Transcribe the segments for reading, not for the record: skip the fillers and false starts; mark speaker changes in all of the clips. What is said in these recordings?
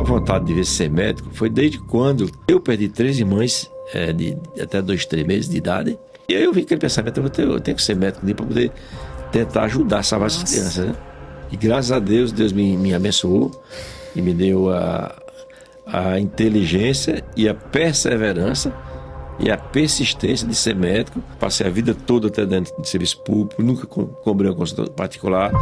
Speaker 1: vontade de ver ser médico foi desde quando eu perdi 3 irmãs, de até 2, 3 meses de idade. E aí eu vi aquele pensamento, eu tenho que ser médico para poder tentar ajudar a salvar essas crianças, né? E graças a Deus, Deus me abençoou e me deu a inteligência e a perseverança e a persistência de ser médico. Passei a vida toda até dentro de serviço público, nunca cobrei uma consulta particular.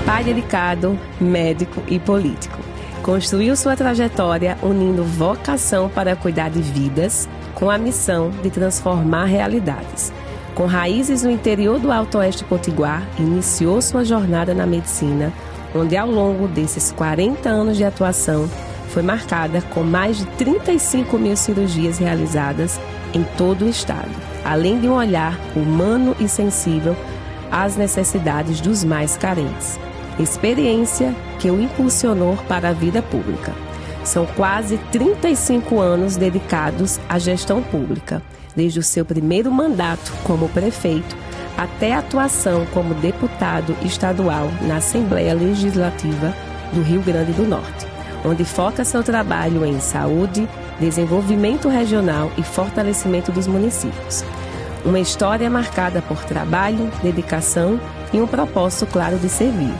Speaker 2: Pai dedicado, médico e político. Construiu sua trajetória unindo vocação para cuidar de vidas com a missão de transformar realidades. Com raízes no interior do Alto Oeste Potiguar, iniciou sua jornada na medicina, onde ao longo desses 40 anos de atuação foi marcada com mais de 35 mil cirurgias realizadas em todo o estado, além de um olhar humano e sensível às necessidades dos mais carentes. Experiência que o impulsionou para a vida pública. São quase 35 anos dedicados à gestão pública, desde o seu primeiro mandato como prefeito até a atuação como deputado estadual na Assembleia Legislativa do Rio Grande do Norte, onde foca seu trabalho em saúde, desenvolvimento regional e fortalecimento dos municípios. Uma história marcada por trabalho, dedicação e um propósito claro de servir.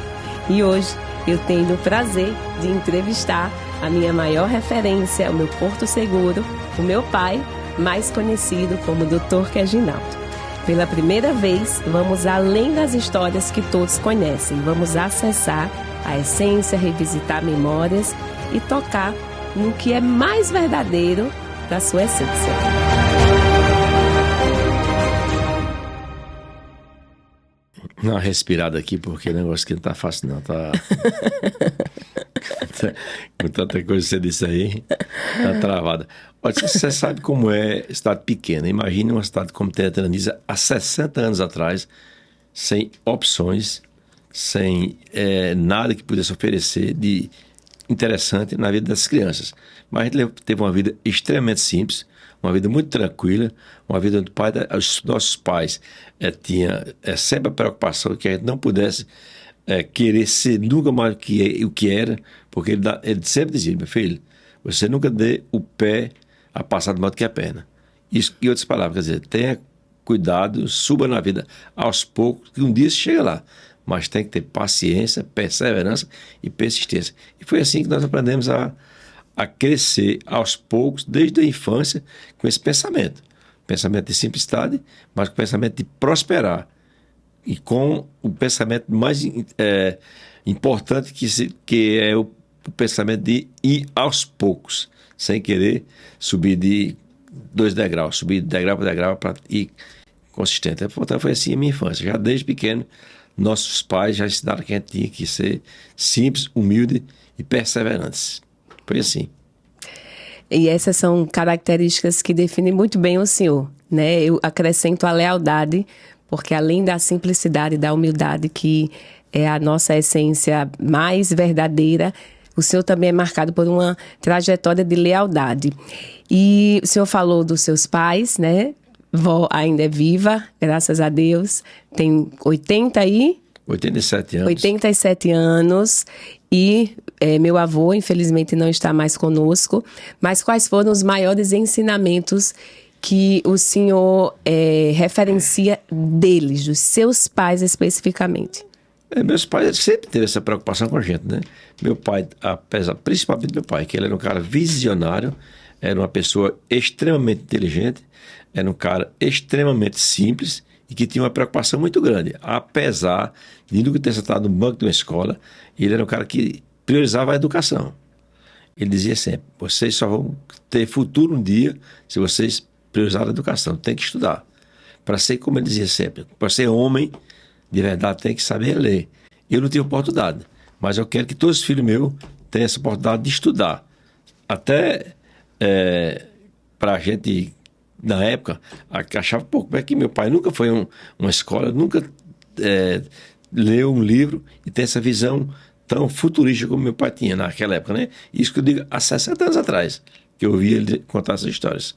Speaker 2: E hoje eu tenho o prazer de entrevistar a minha maior referência, o meu porto seguro, o meu pai, mais conhecido como Dr. Reginaldo. Pela primeira vez, vamos além das histórias que todos conhecem. Vamos acessar a essência, revisitar memórias e tocar no que é mais verdadeiro da sua essência.
Speaker 1: Uma respirada aqui, porque o negócio aqui não tá fácil não, tá... com tanta coisa que você disse aí, tá travada. Olha, você sabe como é cidade pequena. Imagine uma cidade como Teatraniza há 60 anos atrás, sem opções, sem nada que pudesse oferecer de interessante na vida das crianças. Mas a gente teve uma vida extremamente simples, uma vida muito tranquila, uma vida onde os nossos pais tinham sempre a preocupação de que a gente não pudesse querer ser nunca mais o que era, porque ele sempre dizia: meu filho, você nunca dê o pé a passar de modo que a perna. Isso, e outras palavras, quer dizer, tenha cuidado, suba na vida aos poucos, que um dia você chega lá, mas tem que ter paciência, perseverança e persistência. E foi assim que nós aprendemos a crescer aos poucos, desde a infância, com esse pensamento. Pensamento de simplicidade, mas com o pensamento de prosperar. E com o pensamento mais importante, que é o pensamento de ir aos poucos, sem querer subir de 2 degraus, subir de degrau para degrau para ir consistente. Então, foi assim a minha infância. Já desde pequeno, nossos pais já ensinaram que a gente tinha que ser simples, humilde e perseverantes. Foi assim.
Speaker 2: E essas são características que definem muito bem o senhor, né? Eu acrescento a lealdade, porque além da simplicidade e da humildade, que é a nossa essência mais verdadeira, o senhor também é marcado por uma trajetória de lealdade. E o senhor falou dos seus pais, né? Vó ainda é viva, graças a Deus, tem
Speaker 1: 87 anos.
Speaker 2: 87 anos. E meu avô, infelizmente, não está mais conosco. Mas quais foram os maiores ensinamentos que o senhor referencia deles, dos seus pais especificamente?
Speaker 1: Meus pais sempre tiveram essa preocupação com a gente, né? Meu pai, principalmente meu pai, que ele era um cara visionário, era uma pessoa extremamente inteligente, era um cara extremamente simples e que tinha uma preocupação muito grande. Apesar de nunca ter sentado no banco de uma escola, ele era um cara que priorizava a educação. Ele dizia sempre: vocês só vão ter futuro um dia se vocês priorizarem a educação. Tem que estudar. Para ser, como ele dizia sempre, para ser homem de verdade tem que saber ler. Eu não tive oportunidade, mas eu quero que todos os filhos meus tenham essa oportunidade de estudar. Até para a gente, na época, achava pouco. É que meu pai nunca foi uma escola, nunca leu um livro e tem essa visão tão futurista como meu pai tinha naquela época, né? Isso que eu digo há 60 anos atrás, que eu ouvi ele contar essas histórias.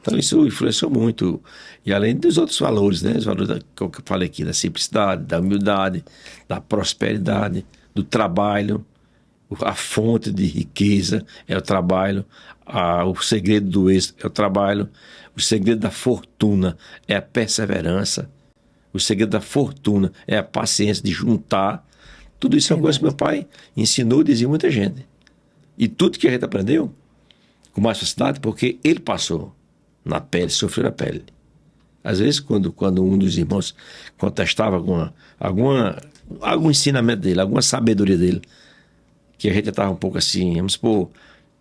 Speaker 1: Então isso influenciou muito. E além dos outros valores, né? Os valores que eu falei aqui, da simplicidade, da humildade, da prosperidade. do trabalho. A fonte de riqueza é o trabalho, o segredo do êxito é o trabalho, o segredo da fortuna é a perseverança, o segredo da fortuna é a paciência de juntar. Tudo isso é uma coisa que meu pai ensinou e dizia muita gente. E tudo que a gente aprendeu com mais facilidade, porque ele passou na pele, sofreu na pele. Às vezes, quando um dos irmãos contestava algum ensinamento dele, alguma sabedoria dele, que a gente estava um pouco assim, vamos supor,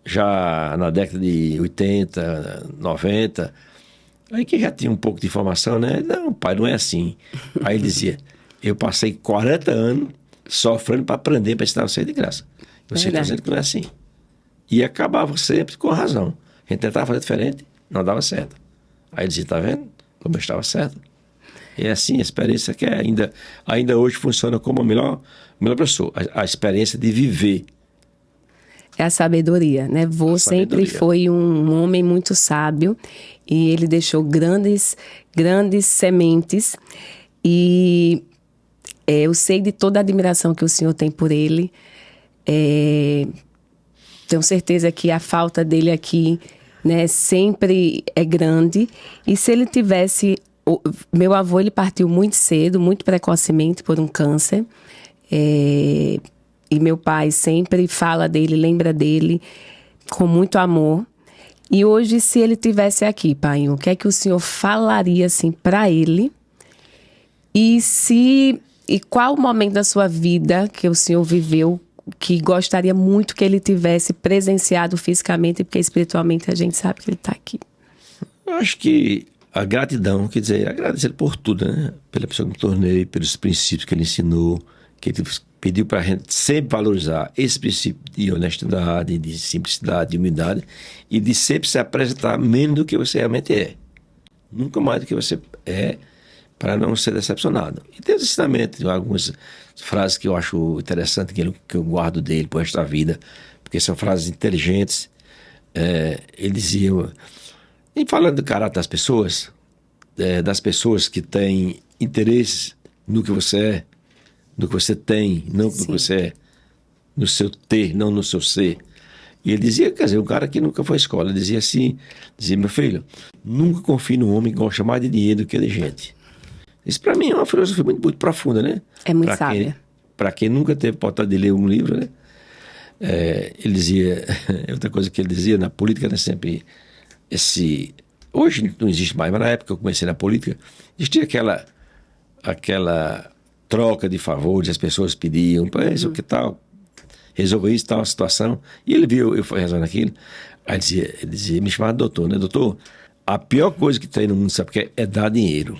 Speaker 1: já na década de 80, 90, aí que já tinha um pouco de informação, né? Não, pai, não é assim. Aí ele dizia, eu passei 40 anos sofrendo para aprender, para ensinar você de graça. Você está dizendo que não é assim. E acabava sempre com razão. A gente tentava fazer diferente, não dava certo. Aí ele dizia, tá vendo como eu estava certo? E é assim, a experiência que ainda hoje funciona como a melhor pessoa. A experiência de viver.
Speaker 2: É a sabedoria, né? Vô sempre foi um homem muito sábio e ele deixou grandes sementes e eu sei de toda a admiração que o senhor tem por ele. Tenho certeza que a falta dele aqui, né, sempre é grande. E se ele tivesse... Meu avô, ele partiu muito cedo, muito precocemente por um câncer. E meu pai sempre fala dele, lembra dele com muito amor. E hoje, se ele tivesse aqui, pai, o que é que o senhor falaria assim para ele? E qual o momento da sua vida que o senhor viveu que gostaria muito que ele tivesse presenciado fisicamente, porque espiritualmente a gente sabe que ele está aqui?
Speaker 1: Eu acho que a gratidão, quer dizer, agradecer por tudo, né? Pela pessoa que me tornei, pelos princípios que ele ensinou, que ele pediu para a gente sempre valorizar esse princípio de honestidade, de simplicidade, de humildade e de sempre se apresentar menos do que você realmente é. Nunca mais do que você é, para não ser decepcionado. E tem os ensinamentos, algumas frases que eu acho interessante, que eu guardo dele por resto da vida, porque são frases inteligentes. Ele dizia, e falando do caráter das pessoas que têm interesse no que você é, no que você tem, não no que você é, no seu ter, não no seu ser. E ele dizia, quer dizer, um cara que nunca foi à escola, ele dizia assim, meu filho, nunca confie num homem que gosta mais de dinheiro do que de gente. Isso para mim é uma filosofia muito profunda, né?
Speaker 2: É muito sábia.
Speaker 1: Para quem nunca teve oportunidade de ler um livro, né? Ele dizia, outra coisa que ele dizia, na política, né, sempre hoje não existe mais, mas na época que eu comecei na política, existia aquela troca de favores, as pessoas pediam, o que tal, resolver isso, tal situação, e ele viu eu resolvendo aquilo, aí ele dizia, me chamava de doutor, né? Doutor, a pior coisa que tem no mundo, sabe o que é dar dinheiro.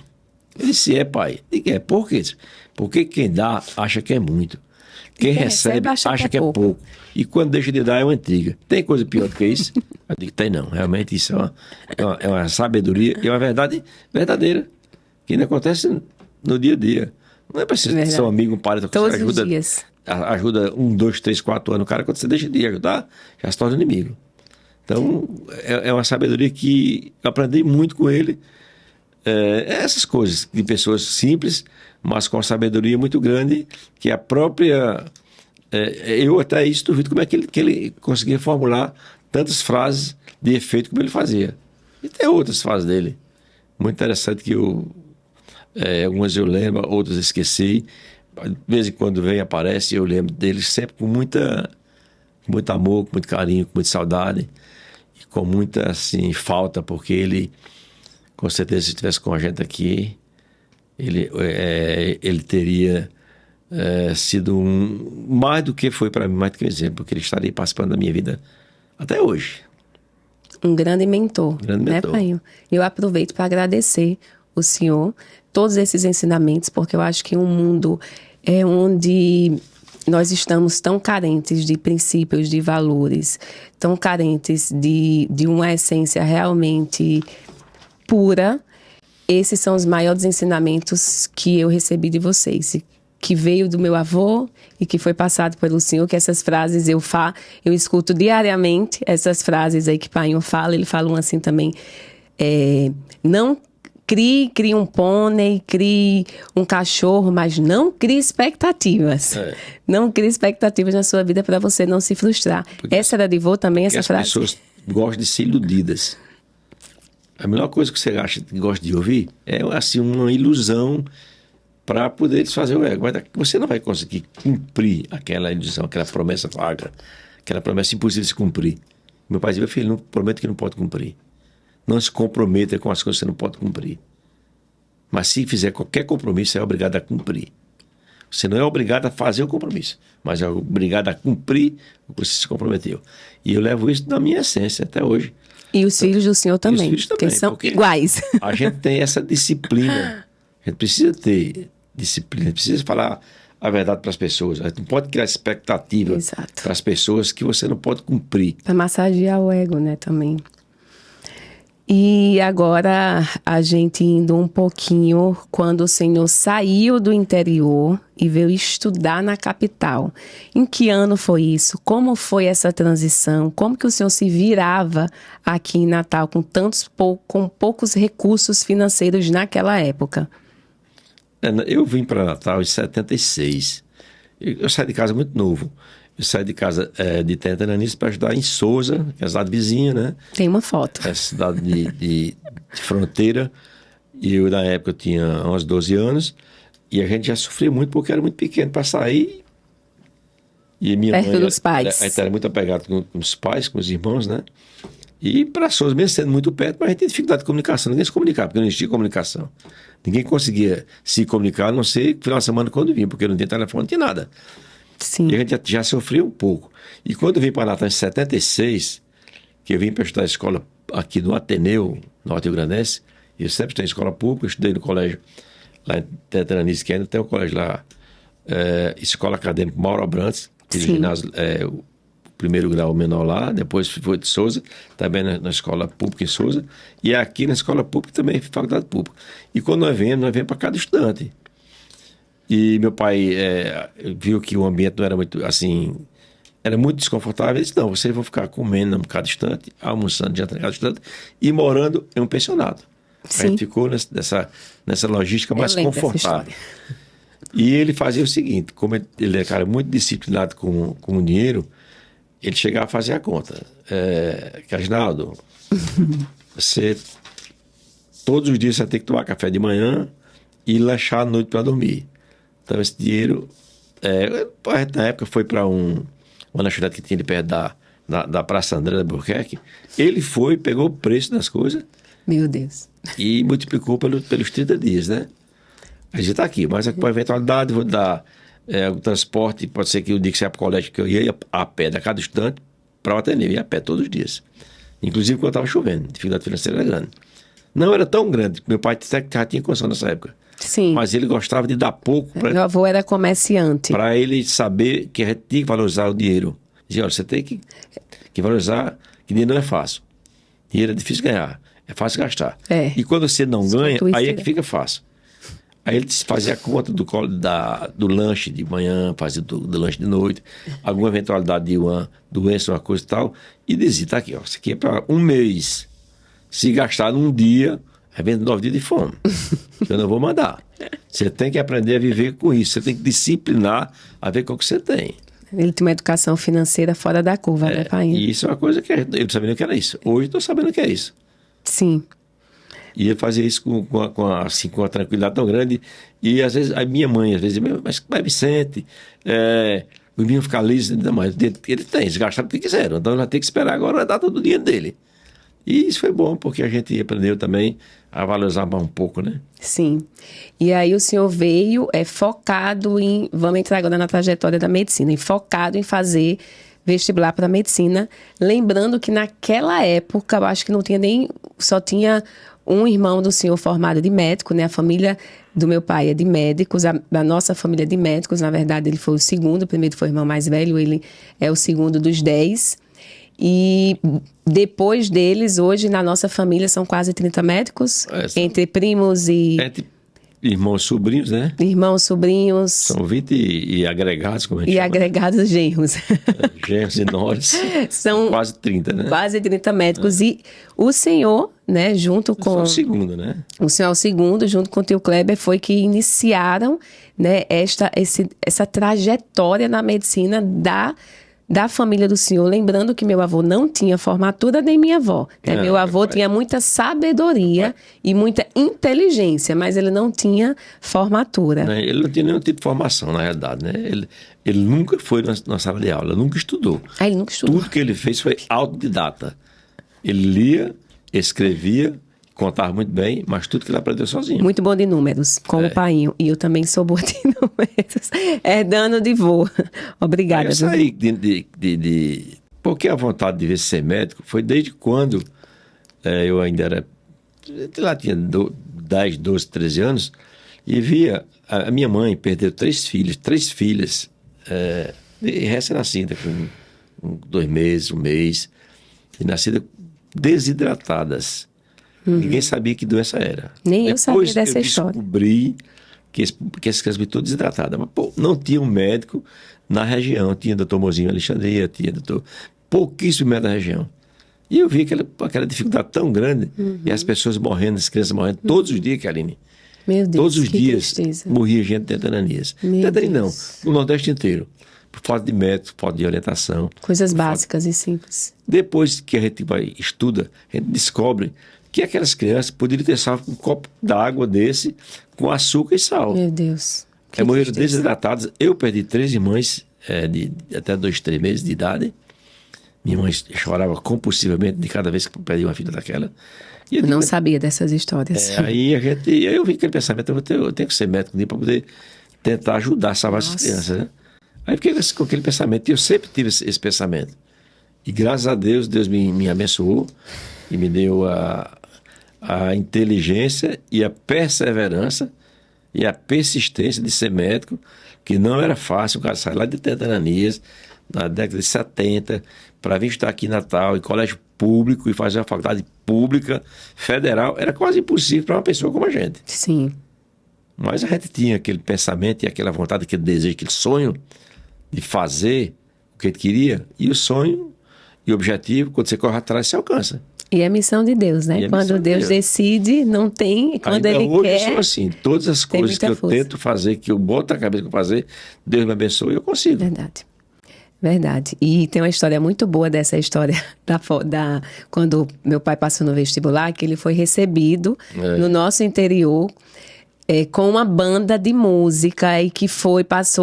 Speaker 1: Ele disse, pai. E por quê? Porque quem dá acha que é muito. Quem recebe acha que é pouco. E quando deixa de dar é uma intriga. Tem coisa pior do que isso? Eu digo, tem não. Realmente isso é uma sabedoria e é uma verdade verdadeira. Que não acontece no dia a dia. Não é preciso ser um amigo, um parente.
Speaker 2: Todos os dias.
Speaker 1: Ajuda 1, 2, 3, 4 anos. O cara, quando você deixa de ajudar, já se torna inimigo. Então, é uma sabedoria que eu aprendi muito com ele. Essas coisas de pessoas simples, mas com sabedoria muito grande, que a própria... eu até isso duvido como é que ele conseguia formular tantas frases de efeito como ele fazia. E tem outras frases dele. Muito interessante que algumas eu lembro, outras esqueci. De vez em quando vem, aparece, eu lembro dele sempre com muito amor, com muito carinho, com muita saudade e com muita assim, falta, porque ele... Com certeza, se estivesse com a gente aqui, ele teria sido mais do que foi para mim, mais do que um exemplo, porque ele estaria participando da minha vida até hoje.
Speaker 2: Um grande mentor, né, pai? Eu aproveito para agradecer o senhor, todos esses ensinamentos, porque eu acho que um mundo onde nós estamos tão carentes de princípios, de valores, tão carentes de uma essência realmente pura, esses são os maiores ensinamentos que eu recebi de vocês, que veio do meu avô e que foi passado pelo senhor, que essas frases eu escuto diariamente, essas frases aí que o pai fala, ele fala assim também, não crie um pônei, crie um cachorro, mas não crie expectativas. Não crie expectativas na sua vida para você não se frustrar.
Speaker 1: Porque
Speaker 2: essa era de vô também, essa frase?
Speaker 1: As pessoas gostam de ser iludidas. A melhor coisa que você acha que gosta de ouvir é assim, uma ilusão para poder desfazer o ego. Mas você não vai conseguir cumprir aquela ilusão, aquela promessa vaga, aquela promessa impossível de se cumprir. Meu pai dizia: filho, não promete que não pode cumprir. Não se comprometa com as coisas que você não pode cumprir. Mas se fizer qualquer compromisso, é obrigado a cumprir. Você não é obrigado a fazer o compromisso, mas é obrigado a cumprir o que você se comprometeu. E eu levo isso na minha essência até hoje.
Speaker 2: E os filhos do senhor também, porque são iguais.
Speaker 1: A gente tem essa disciplina. A gente precisa ter disciplina, a gente precisa falar a verdade para as pessoas. A gente não pode criar expectativa para as pessoas que você não pode cumprir.
Speaker 2: Para massagear o ego, né, também. E agora a gente indo um pouquinho quando o senhor saiu do interior e veio estudar na capital. Em que ano foi isso? Como foi essa transição? Como que o senhor se virava aqui em Natal com poucos recursos financeiros naquela época?
Speaker 1: Eu vim para Natal em 76. Eu saí de casa muito novo. Eu saí de casa de Tentananice para ajudar em Sousa, que é a cidade vizinha, né?
Speaker 2: Tem uma foto.
Speaker 1: É a cidade de fronteira. E eu, na época, tinha uns 12 anos. E a gente já sofria muito porque era muito pequeno para sair. E minha
Speaker 2: perto
Speaker 1: mãe
Speaker 2: dos pais.
Speaker 1: A gente era muito apegado com os pais, com os irmãos, né? E para Sousa, mesmo sendo muito perto, mas a gente tinha dificuldade de comunicação. Ninguém se comunicava, porque não existia comunicação. Ninguém conseguia se comunicar, a não ser no final de semana quando vinha, porque não tinha telefone, não tinha nada.
Speaker 2: Sim.
Speaker 1: E a gente já sofreu um pouco. E quando eu vim para Natal em 76, que eu vim para estudar a escola aqui no Ateneu, Norte Rio Grandense, e eu sempre tenho escola pública, eu estudei no colégio lá em Tentananice, que ainda tem um colégio lá, Escola Acadêmica Mauro Abrantes, que é o ginásio, o primeiro grau menor lá, depois foi de Sousa, também na escola pública em Sousa, e aqui na escola pública também, faculdade pública. E quando nós viemos para cada estudante. E meu pai viu que o ambiente não era muito, assim, era muito desconfortável. Ele disse: não, vocês vão ficar comendo em cada instante, almoçando em cada instante e morando em um pensionado.
Speaker 2: Sim.
Speaker 1: A gente ficou nessa logística mais confortável. E ele fazia o seguinte: como ele é cara muito disciplinado com o dinheiro, ele chegava a fazer a conta. Reginaldo, você, todos os dias você tem que tomar café de manhã e lanchar à noite para dormir. Então esse dinheiro, na época foi para uma lanchonete que tinha ali perto da Praça André da Albuquerque. Ele foi, pegou o preço das coisas.
Speaker 2: Meu Deus.
Speaker 1: E multiplicou pelos 30 dias, né? A gente está aqui, mas com a eventualidade vou dar o transporte, pode ser que o dia que você ia para o colégio, que eu ia a pé a cada instante para o Ateneu, ia a pé todos os dias. Inclusive quando estava chovendo, a dificuldade financeira era grande. Não era tão grande, meu pai já tinha condição nessa época.
Speaker 2: Sim.
Speaker 1: Mas ele gostava de dar pouco.
Speaker 2: Meu avô era comerciante.
Speaker 1: Para ele saber que a gente tinha que valorizar o dinheiro. Dizia: olha, você tem que valorizar, que dinheiro não é fácil. Dinheiro é difícil ganhar, é fácil gastar. E quando você não ganha, aí é que fica fácil. Aí ele fazia a conta do lanche de manhã, fazia do lanche de noite, alguma eventualidade de uma doença, uma coisa e tal, e dizia: tá aqui, ó, isso aqui é para um mês. Se gastar num dia, aí vem 9 dias de fome. Eu não vou mandar. Você tem que aprender a viver com isso. Você tem que disciplinar a ver com o que você tem.
Speaker 2: Ele tem uma educação financeira fora da curva, né, pai?
Speaker 1: E isso é uma coisa que eu não sabia o que era isso. Hoje estou sabendo o que é isso.
Speaker 2: Sim.
Speaker 1: E ele fazia isso com uma tranquilidade tão grande. E às vezes, a minha mãe, às vezes, mas Vicente, os meninos ficam lisos, não, mas ele tem, eles gastaram o que quiseram. Então vai ter que esperar agora a data do dinheiro dele. E isso foi bom, porque a gente aprendeu também a valorizar mais um pouco, né?
Speaker 2: Sim. E aí o senhor veio focado em... Vamos entrar agora na trajetória da medicina. Focado em fazer vestibular para medicina. Lembrando que naquela época, eu acho que não tinha nem... Só tinha um irmão do senhor formado de médico, né? A família do meu pai é de médicos. A nossa família é de médicos. Na verdade, ele foi o segundo. O primeiro foi o irmão mais velho. Ele é o segundo dos 10. E depois deles, hoje na nossa família são quase 30 médicos, entre primos e
Speaker 1: irmãos, sobrinhos, né?
Speaker 2: Irmãos, sobrinhos.
Speaker 1: São 20 e agregados, como a gente
Speaker 2: E
Speaker 1: chama.
Speaker 2: agregados genros.
Speaker 1: Genros e noras.
Speaker 2: São
Speaker 1: quase 30, né?
Speaker 2: quase 30 médicos. E o senhor, né, junto
Speaker 1: Só
Speaker 2: com...
Speaker 1: o segundo, né?
Speaker 2: O senhor é o segundo, junto com o tio Kleber, foi que iniciaram, né, essa trajetória na medicina da família do senhor. Lembrando que meu avô não tinha formatura, nem minha avó. Né? Meu avô tinha muita sabedoria e muita inteligência, mas ele não tinha formatura.
Speaker 1: Né? Ele não tinha nenhum tipo de formação, na realidade, né? Ele nunca foi na sala de aula, nunca estudou.
Speaker 2: Ele nunca estudou.
Speaker 1: Tudo que ele fez foi autodidata. Ele lia, escrevia, contava muito bem, mas tudo que ele aprendeu sozinho.
Speaker 2: Muito bom de números, como o painho. E eu também sou boa de números. Herdando de vô. Obrigada.
Speaker 1: Aí eu saí porque a vontade de ver ser médico foi desde quando eu ainda era... Lá tinha 10, 12, 13 anos, e via a minha mãe perdeu 3 filhas, recém-nascida, com 2 meses, 1 mês, e nascida desidratadas. Ninguém sabia que doença era.
Speaker 2: Nem eu sabia dessa história.
Speaker 1: Eu descobri que essas crianças estavam todas desidratadas. Mas, não tinha um médico na região. Tinha doutor Mozinho Alexandria, tinha pouquíssimo médico da região. E eu vi aquela dificuldade tão grande, e as pessoas morrendo, as crianças morrendo, todos os dias, Karine.
Speaker 2: Meu Deus,
Speaker 1: todos os dias
Speaker 2: tristeza.
Speaker 1: morria gente de tetananias. Tetanania não, no Nordeste inteiro. Por falta de médico, por falta de orientação.
Speaker 2: Coisas básicas e simples.
Speaker 1: Depois que a gente estuda, a gente descobre que aquelas crianças poderiam ter salvo um copo d'água desse com açúcar e sal.
Speaker 2: Meu Deus.
Speaker 1: Morreram desidratadas. Eu perdi 3 irmãs de até 2, 3 meses de idade. Minha mãe chorava compulsivamente de cada vez que perdia uma filha daquela. E
Speaker 2: eu não sabia dessas histórias.
Speaker 1: Aí eu vi aquele pensamento, eu tenho que ser médico para poder tentar ajudar a salvar essas crianças. Né? Aí fiquei com aquele pensamento, e eu sempre tive esse pensamento. E graças a Deus, Deus me abençoou e me deu a inteligência e a perseverança e a persistência de ser médico, que não era fácil. O cara sai lá de Tetananias, na década de 70, para vir estar aqui em Natal, em colégio público, e fazer uma faculdade pública, federal, era quase impossível para uma pessoa como a gente.
Speaker 2: Sim.
Speaker 1: Mas a gente tinha aquele pensamento e aquela vontade, aquele desejo, aquele sonho de fazer o que a gente queria, e o sonho e o objetivo, quando você corre atrás, você alcança.
Speaker 2: E a missão de Deus, né? Quando Deus decide, não tem. Quando Ele
Speaker 1: hoje
Speaker 2: quer.
Speaker 1: Eu sou assim, todas as coisas que eu tento fazer, que eu boto na cabeça para fazer, Deus me abençoe e eu consigo.
Speaker 2: Verdade. Verdade. E tem uma história muito boa dessa história quando meu pai passou no vestibular, que ele foi recebido no nosso interior com uma banda de música e que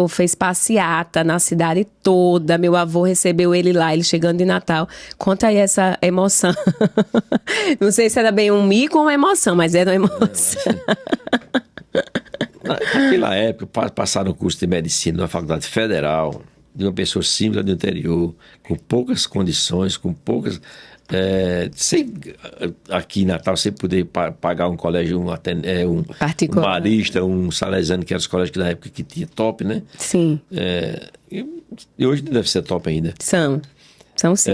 Speaker 2: fez passeata na cidade toda. Meu avô recebeu ele lá, ele chegando de Natal. Conta aí essa emoção. Não sei se era bem um mico ou uma emoção, mas era uma emoção.
Speaker 1: Naquela época, passaram um curso de medicina na faculdade federal, de uma pessoa simples do interior, com poucas condições, com poucas... aqui em Natal, sem poder pagar um colégio, um Marista, um Salesiano, que eram os colégios que na época que tinha top, né?
Speaker 2: Sim.
Speaker 1: E hoje deve ser top ainda.
Speaker 2: São sim.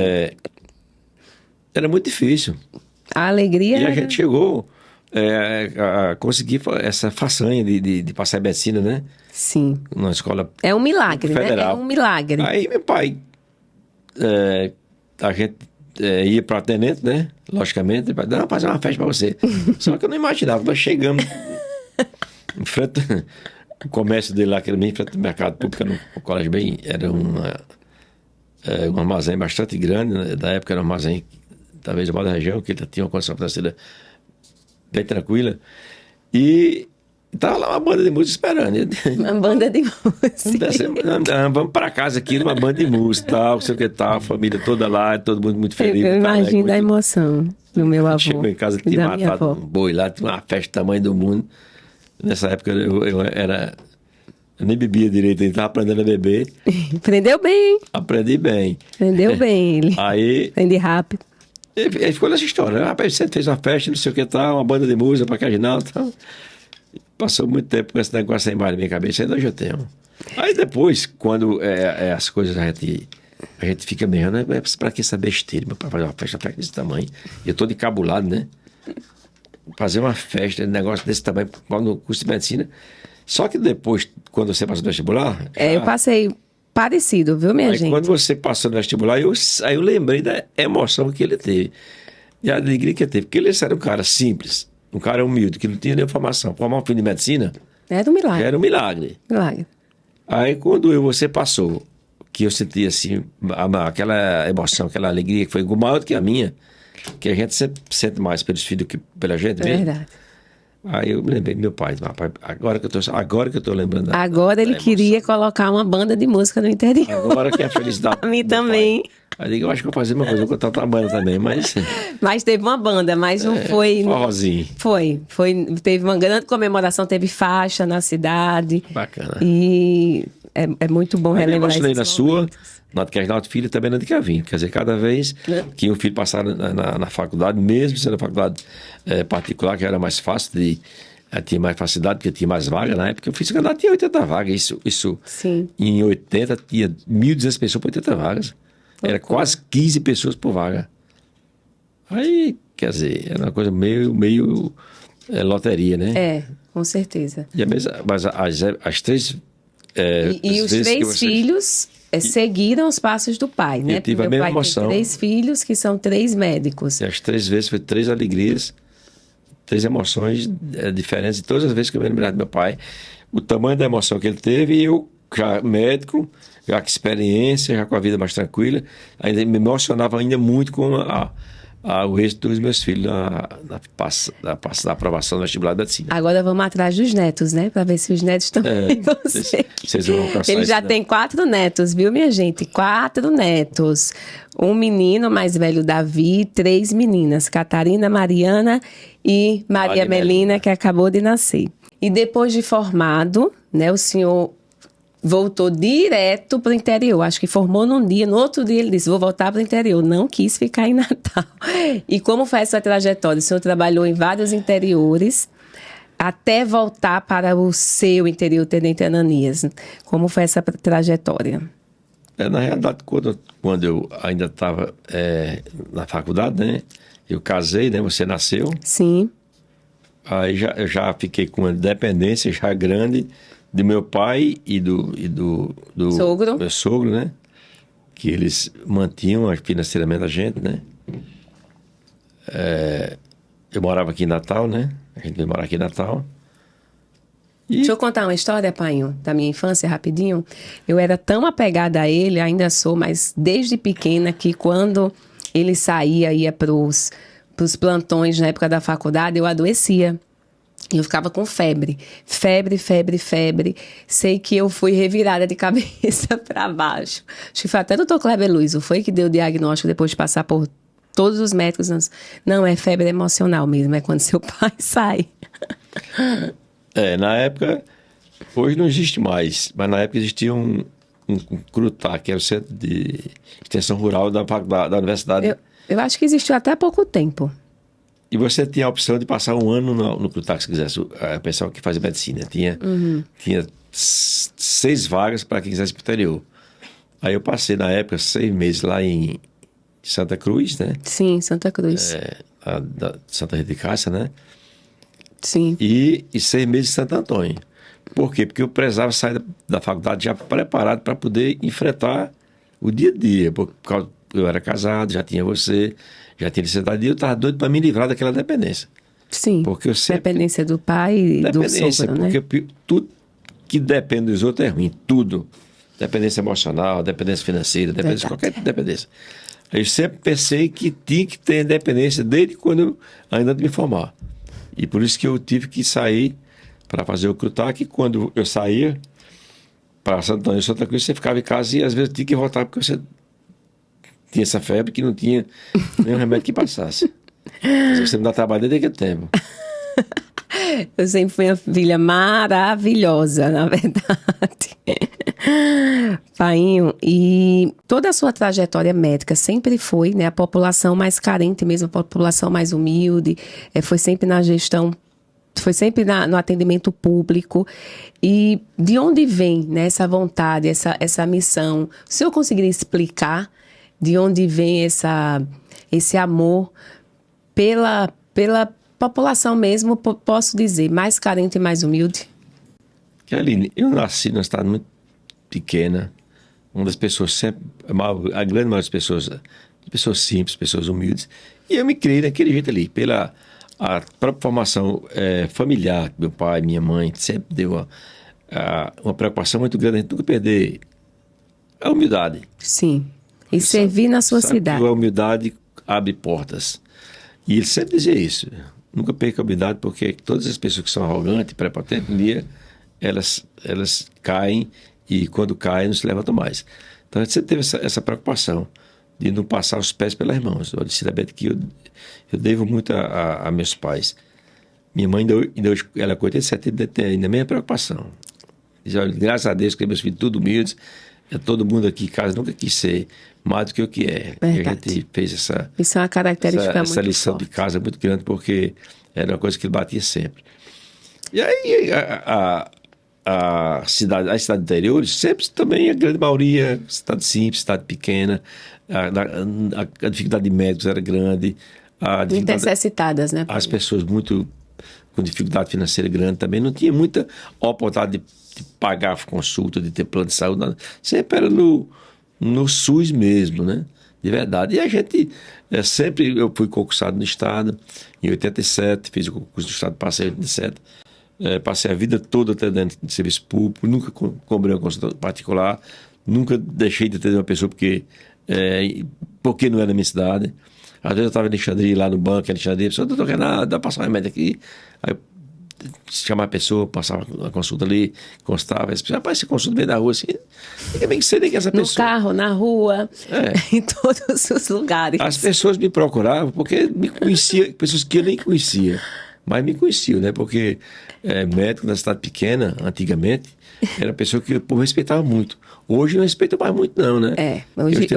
Speaker 1: Era muito difícil.
Speaker 2: A alegria...
Speaker 1: E a gente chegou a conseguir essa façanha de passar em medicina, né?
Speaker 2: Sim.
Speaker 1: Na escola
Speaker 2: é um milagre,
Speaker 1: federal.
Speaker 2: Né? É um milagre.
Speaker 1: Aí meu pai, a gente ia para o atendente, né? Logicamente, ele vai fazer uma festa para você. Só que eu não imaginava, nós chegamos em frente o comércio dele lá, que era bem em frente do mercado público, no colégio bem, era um armazém bastante grande, né? Da época era um armazém, talvez da região, que ele tinha uma condição financeira bem tranquila. E estava lá uma banda de música esperando.
Speaker 2: Uma banda de música.
Speaker 1: Vamos para casa aqui, numa banda de música, tal, não sei o que tal, a família toda lá, todo mundo muito feliz.
Speaker 2: Eu imagino a emoção do meu avô.
Speaker 1: Chegou em casa, tinha matado um boi lá, tinha uma festa do tamanho do mundo. Nessa época eu nem bebia direito, ele estava aprendendo a beber.
Speaker 2: Aprendeu bem.
Speaker 1: Aprendi bem.
Speaker 2: Aprendeu bem ele.
Speaker 1: Aí...
Speaker 2: Aprendi rápido.
Speaker 1: Ele ficou nessa história. Rapaz, você fez uma festa, não sei o que tal, uma banda de música para Caginal e tal. Passou muito tempo com esse negócio aí embaixo da minha cabeça, ainda hoje eu tenho. Aí depois, quando as coisas a gente fica meio, né? Para que essa besteira? Meu pai fazer uma festa desse tamanho. E eu todo encabulado, né? fazer uma festa, um negócio desse tamanho no curso de medicina. Só que depois, quando você passou no vestibular...
Speaker 2: Eu passei parecido, viu, minha gente?
Speaker 1: Quando você passou no vestibular, aí eu lembrei da emoção que ele teve. E a alegria que ele teve. Porque ele era um cara simples, um cara humilde, que não tinha nenhuma formação. Formar um filho de medicina...
Speaker 2: Era um milagre.
Speaker 1: Era um milagre.
Speaker 2: Milagre.
Speaker 1: Aí quando você passou, que eu senti assim, aquela emoção, aquela alegria que foi maior do que a minha, que a gente sempre sente mais pelos filhos do que pela gente mesmo.
Speaker 2: Verdade.
Speaker 1: Aí eu me lembrei, meu pai, agora que eu tô lembrando.
Speaker 2: Agora ele queria colocar uma banda de música no interior.
Speaker 1: Agora que é a felicidade.
Speaker 2: A mim também.
Speaker 1: Pai. Aí eu digo, eu acho que eu vou fazer uma coisa, eu vou cantar uma banda também, mas...
Speaker 2: Mas teve uma banda, mas não foi...
Speaker 1: Forrozinho.
Speaker 2: Teve uma grande comemoração, teve faixa na cidade.
Speaker 1: Bacana.
Speaker 2: E é muito bom relembrar isso.
Speaker 1: Eu na sua, na de Reginaldo Filho, também na de Kevin. Quer dizer, cada vez que um filho passar na faculdade, mesmo sendo faculdade particular, que era mais fácil tinha mais facilidade, porque tinha mais vaga na época. Eu fiz candidato, tinha 80 vagas. Isso
Speaker 2: Sim.
Speaker 1: Em 80, tinha 1.200 pessoas por 80 vagas. Era quase 15 pessoas por vaga. Aí, quer dizer, era uma coisa meio loteria, né?
Speaker 2: Com certeza.
Speaker 1: Mas as três...
Speaker 2: E os três filhos seguiram os passos do pai, né?
Speaker 1: Eu tive a mesma emoção.
Speaker 2: Tem 3 filhos que são 3 médicos.
Speaker 1: E as 3 vezes foi 3 alegrias, 3 emoções diferentes. E todas as vezes que eu me lembrar do meu pai, o tamanho da emoção que ele teve, e eu, já médico, já com experiência, já com a vida mais tranquila, ainda me emocionava ainda muito com o êxito dos meus filhos na aprovação do vestibular da medicina.
Speaker 2: Agora vamos atrás dos netos, né? Para ver se os netos também
Speaker 1: Vocês vão alcançar.
Speaker 2: Ele já tem 4 netos, viu, minha gente? 4 netos. Um menino mais velho, Davi, 3 meninas, Catarina, Mariana e Maria Melina, que acabou de nascer. E depois de formado, né, o senhor voltou direto para o interior. Acho que formou num dia, no outro dia ele disse, vou voltar para o interior. Não quis ficar em Natal. E como foi essa trajetória? O senhor trabalhou em vários interiores até voltar para o seu interior, Tenente Ananias. Como foi essa trajetória?
Speaker 1: Na realidade, quando eu ainda estava na faculdade, né? Eu casei, né? Você nasceu.
Speaker 2: Sim.
Speaker 1: Aí eu já fiquei com uma dependência já grande do meu pai e do
Speaker 2: sogro.
Speaker 1: Meu sogro, né? Que eles mantinham financeiramente a gente, né? Eu morava aqui em Natal, né? A gente veio morar aqui em Natal.
Speaker 2: Deixa eu contar uma história, Painho, da minha infância, rapidinho. Eu era tão apegada a ele, ainda sou, mas desde pequena, que quando ele ia para os plantões na época da faculdade, eu adoecia. Eu ficava com febre. Febre. Sei que eu fui revirada de cabeça para baixo. Acho que foi até o Dr. Kleber Luiz, foi que deu o diagnóstico depois de passar por todos os médicos. Não, é febre emocional mesmo, é quando seu pai sai.
Speaker 1: Na época, hoje não existe mais, mas na época existia um CRUTAC, que era o Centro de Extensão Rural da Universidade.
Speaker 2: Eu acho que existiu até há pouco tempo.
Speaker 1: E você tinha a opção de passar um ano no CRUTAC, se quisesse. O pessoal que fazia medicina tinha 6 vagas para quem quisesse ir para o interior. Aí eu passei, na época, 6 meses lá em Santa Cruz, né?
Speaker 2: Sim, Santa Cruz.
Speaker 1: Da Santa Rita de Cássia, né?
Speaker 2: Sim.
Speaker 1: E 6 meses em Santo Antônio. Por quê? Porque eu precisava sair da faculdade já preparado para poder enfrentar o dia a dia. Porque eu era casado, já tinha você, já tinha necessidade, e eu estava doido para me livrar daquela dependência.
Speaker 2: Sim,
Speaker 1: porque eu sempre...
Speaker 2: dependência do pai e do sogro, né?
Speaker 1: Porque tudo que depende dos outros é ruim, tudo. Dependência emocional, dependência financeira, dependência, qualquer dependência. Eu sempre pensei que tinha que ter independência desde quando eu ainda me formar. E por isso que eu tive que sair para fazer o CRUTAC. Quando eu saía para Santo Antônio e Santa Cruz, você ficava em casa e às vezes tinha que voltar porque você tinha essa febre que não tinha nenhum remédio que passasse. Você não dá trabalho desde aquele tempo.
Speaker 2: Eu sempre fui uma filha maravilhosa, na verdade. Painho, e toda a sua trajetória médica sempre foi, né, a população mais carente mesmo, a população mais humilde, foi sempre na gestão, foi sempre no atendimento público. E de onde vem, né, essa vontade, essa missão? O senhor conseguiria explicar de onde vem esse amor pela população mesmo, posso dizer, mais carente e mais humilde?
Speaker 1: Aline, eu nasci numa cidade muito pequena, uma das pessoas sempre, a grande maioria das pessoas simples, pessoas humildes, e eu me criei daquele jeito ali, pela a própria formação familiar, meu pai, minha mãe, sempre deu uma preocupação muito grande, a gente nunca perder a humildade.
Speaker 2: Sim, e servir na sua cidade.
Speaker 1: Que a humildade abre portas. E ele sempre dizia isso, nunca perca a humildade, porque todas as pessoas que são arrogantes, prepotentes, um dia elas caem, e quando caem não se levantam mais. Então a gente sempre teve essa preocupação de não passar os pés pelas mãos. Eu disse que eu devo muito a meus pais. Minha mãe, ainda hoje, ela com 87 anos, tem ainda a mesma preocupação. Diz, olha, graças a Deus que meus filhos tudo humildes, todo mundo aqui em casa nunca quis ser mais do que o que é. E a gente fez
Speaker 2: isso é uma característica
Speaker 1: essa lição
Speaker 2: forte.
Speaker 1: de casa muito grande, porque era uma coisa que ele batia sempre. E aí as cidades interiores, sempre também a grande maioria, cidade simples, cidade pequena, a dificuldade de médicos era grande.
Speaker 2: Muito necessitadas, né?
Speaker 1: As pessoas muito com dificuldade financeira grande também, não tinha muita oportunidade de pagar a consulta, de ter plano de saúde, nada. Sempre era no SUS mesmo, né? De verdade. E a gente sempre, eu fui concursado no Estado, em 87, fiz o concurso do Estado, passei em 87. Passei a vida toda atendendo de serviço público, nunca cobrei uma consulta particular, nunca deixei de atender uma pessoa porque não era da minha cidade. Às vezes eu estava em Alexandria, lá no banco, em Alexandria, a pessoa, doutor Renato, dá para passar um remédio aqui. Aí eu chamava a pessoa, passava a consulta ali, constava, rapaz, você consulta bem da rua, assim, ninguém bem que sei nem que essa pessoa.
Speaker 2: No carro, na rua, em todos os lugares.
Speaker 1: As pessoas me procuravam porque me conheciam, pessoas que eu nem conhecia. Mas me conheciam, né? Porque médico na cidade pequena, antigamente, era pessoa que o povo respeitava muito. Hoje não respeita mais muito, não, né?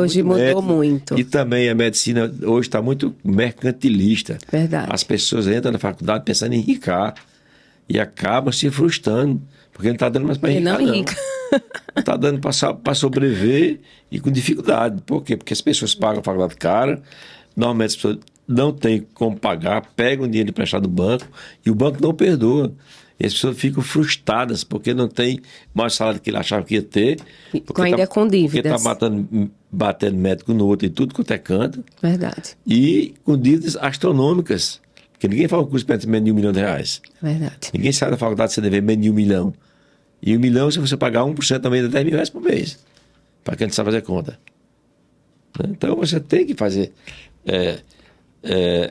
Speaker 2: Hoje mudou muito.
Speaker 1: E também a medicina hoje está muito mercantilista.
Speaker 2: Verdade.
Speaker 1: As pessoas entram na faculdade pensando em enricar e acabam se frustrando, porque não está dando mais para enricar, não. Não está dando para sobreviver e com dificuldade. Por quê? Porque as pessoas pagam a faculdade cara, normalmente as pessoas não tem como pagar, pegam dinheiro emprestado do banco e o banco não perdoa. E as pessoas ficam frustradas porque não tem mais salário que ele achava que ia ter.
Speaker 2: Ainda com dívidas.
Speaker 1: Porque está batendo médico no outro e tudo quanto é canto.
Speaker 2: Verdade.
Speaker 1: E com dívidas astronômicas. Porque ninguém faz um curso para menos de R$1 milhão.
Speaker 2: Verdade.
Speaker 1: Ninguém sai da faculdade sem dever menos de R$1 milhão. E R$1 milhão, se você pagar 1% também, dá R$10.000 por mês. Para quem não sabe fazer conta. Então você tem que fazer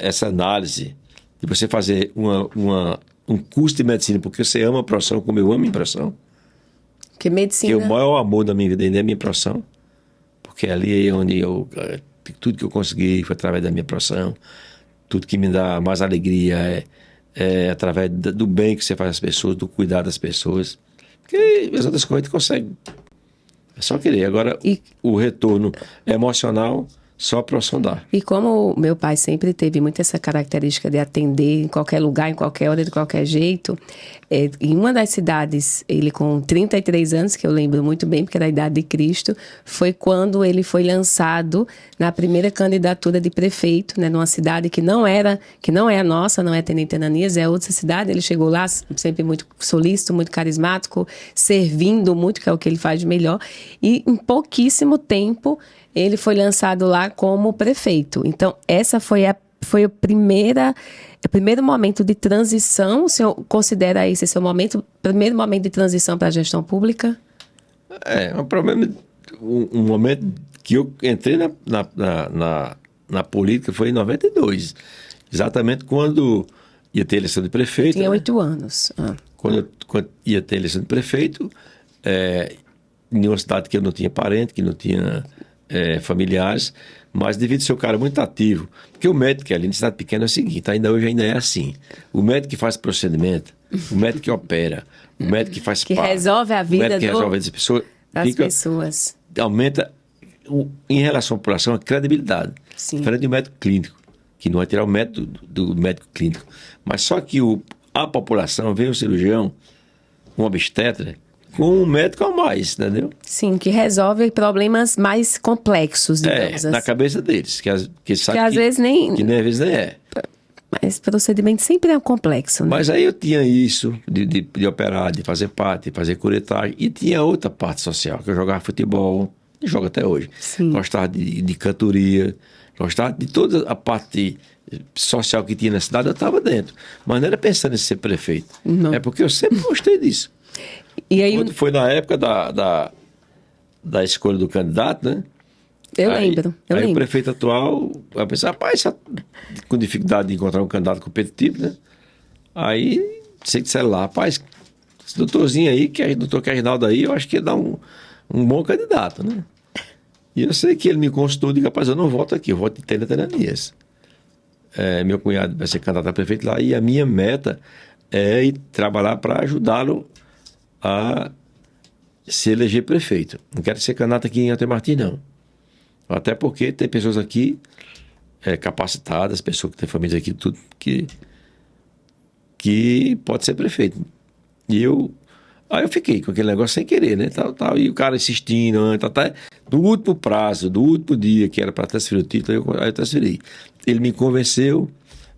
Speaker 1: essa análise de você fazer um curso de medicina porque você ama a profissão como eu amo a minha profissão.
Speaker 2: Que medicina...
Speaker 1: Que o maior amor da minha vida ainda é a minha profissão. Porque ali é onde tudo que eu consegui foi através da minha profissão. Tudo que me dá mais alegria é através do bem que você faz às pessoas, do cuidar das pessoas. Porque as outras coisas a gente consegue. É só querer. Agora, o retorno emocional... Só a profissão dá.
Speaker 2: E como meu pai sempre teve muito essa característica de atender em qualquer lugar, em qualquer hora, de qualquer jeito, em uma das cidades, ele com 33 anos, que eu lembro muito bem, porque era a idade de Cristo, foi quando ele foi lançado na primeira candidatura de prefeito, né, numa cidade que não é a nossa, não é Tenente Ananias, é outra cidade. Ele chegou lá sempre muito solícito, muito carismático, servindo muito, que é o que ele faz de melhor, e em pouquíssimo tempo ele foi lançado lá como prefeito. Então, essa foi o primeiro momento de transição. O senhor considera esse seu primeiro momento de transição para a gestão pública?
Speaker 1: Um momento que eu entrei na política foi em 92. Exatamente quando ia ter eleição de prefeito.
Speaker 2: Tinha 8 anos.
Speaker 1: Quando ia ter eleição de prefeito, em uma cidade que eu não tinha parente, que não tinha... familiares, mas devido ser um cara muito ativo, porque o médico ali na cidade pequena é o seguinte, hoje ainda é assim, o médico que faz procedimento, o médico que opera, o médico que faz
Speaker 2: resolve a vida
Speaker 1: das pessoas, aumenta em relação à população a credibilidade.
Speaker 2: Sim.
Speaker 1: Diferente do médico clínico, que não vai tirar o método do médico clínico, mas só que a população vê o cirurgião, um obstetra, com um médico a mais, entendeu?
Speaker 2: Sim, que resolve problemas mais complexos, digamos assim.
Speaker 1: Na cabeça deles, que às vezes nem é.
Speaker 2: Mas o procedimento sempre é complexo, né?
Speaker 1: Mas aí eu tinha isso de operar, de fazer parte, de fazer curetagem. E tinha outra parte social, que eu jogava futebol, e jogo até hoje.
Speaker 2: Sim.
Speaker 1: Gostava de cantoria, gostava de toda a parte social que tinha na cidade, eu estava dentro. Mas não era pensando em ser prefeito.
Speaker 2: Não.
Speaker 1: É porque eu sempre gostei disso.
Speaker 2: E aí,
Speaker 1: Quando foi na época da escolha do candidato, né?
Speaker 2: eu
Speaker 1: Aí
Speaker 2: lembro.
Speaker 1: o prefeito atual vai pensar, rapaz, com dificuldade de encontrar um candidato competitivo, né? Aí, você disser lá, rapaz, esse doutorzinho aí, doutor Reginaldo aí, eu acho que ia dar um bom candidato, né? E eu sei que ele me consultou e disse, rapaz, eu não voto aqui, eu voto em Tenerias. Meu cunhado vai ser candidato a prefeito lá e a minha meta é ir trabalhar para ajudá-lo a se eleger prefeito. Não quero ser candidato aqui em Antônio Martins, não. Até porque tem pessoas aqui capacitadas, pessoas que têm família aqui, tudo, que pode ser prefeito. Aí eu fiquei com aquele negócio sem querer, né? E o cara insistindo, até do último prazo, do último dia que era para transferir o título, aí eu transferi. Ele me convenceu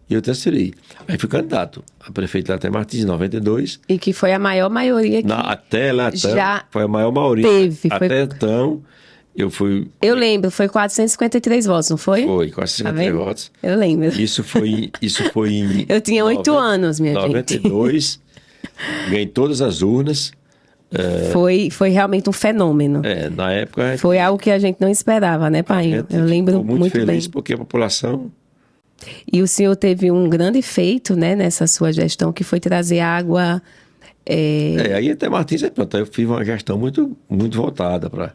Speaker 1: e eu transferi. Aí fui candidato a prefeito de Antônio Martins em 92.
Speaker 2: E que foi a maior maioria que
Speaker 1: Até lá,
Speaker 2: já
Speaker 1: foi a maior maioria.
Speaker 2: teve.
Speaker 1: Até então...
Speaker 2: Eu lembro, foi 453 votos, não foi?
Speaker 1: Foi, 453 votos.
Speaker 2: Eu lembro.
Speaker 1: Isso foi em...
Speaker 2: Eu tinha 8 anos, minha
Speaker 1: 92, ganhei todas as urnas.
Speaker 2: Foi realmente um fenômeno.
Speaker 1: Na época...
Speaker 2: Foi algo que a gente não esperava, né, pai? Eu lembro muito
Speaker 1: feliz
Speaker 2: bem.
Speaker 1: Porque a população...
Speaker 2: E o senhor teve um grande feito, né, nessa sua gestão, que foi trazer água...
Speaker 1: aí até Martins, pronto, eu fiz uma gestão muito, muito voltada para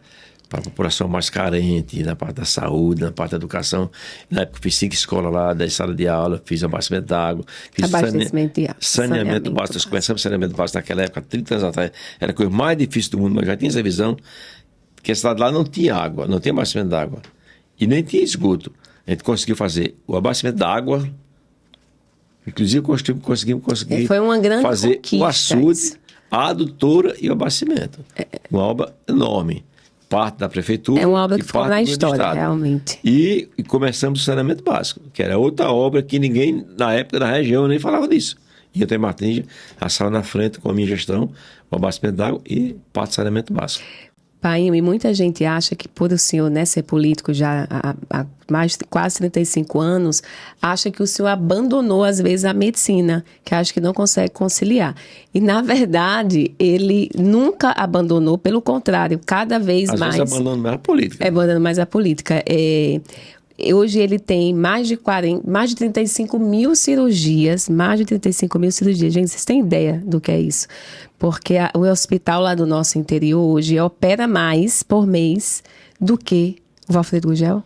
Speaker 1: a população mais carente, na parte da saúde, na parte da educação. Na época fiz 5 escolas lá, 10 salas de aula, fiz abastecimento de água, fiz saneamento básico. Nós começamos saneamento básico naquela época, 30 anos atrás, era a coisa mais difícil do mundo, mas já tinha essa visão, que a cidade lá não tinha água, não tinha abastecimento de água, e nem tinha esgoto. A gente conseguiu fazer o abastecimento da água, inclusive conseguimos
Speaker 2: foi uma grande
Speaker 1: fazer
Speaker 2: conquista,
Speaker 1: o açude, a adutora e o abastecimento. Uma obra enorme. Parte da prefeitura.
Speaker 2: É uma obra que ficou na história, realmente.
Speaker 1: E começamos o saneamento básico, que era outra obra que ninguém, na época da região, nem falava disso. E eu tenho Martins, a sala na frente com a minha gestão, o abastecimento d'água e parte do saneamento básico.
Speaker 2: Painho, e muita gente acha que por o senhor, né, ser político já há mais de quase 35 anos, acha que o senhor abandonou, às vezes, a medicina, que acha que não consegue conciliar. E, na verdade, ele nunca abandonou, pelo contrário, cada vez mais...
Speaker 1: Às vezes abandonando mais a política.
Speaker 2: Abandonando mais a política. Hoje ele tem mais de 35 mil cirurgias, Gente, vocês têm ideia do que é isso? Porque o hospital lá do nosso interior hoje opera mais por mês do que o Valfredo Gugel.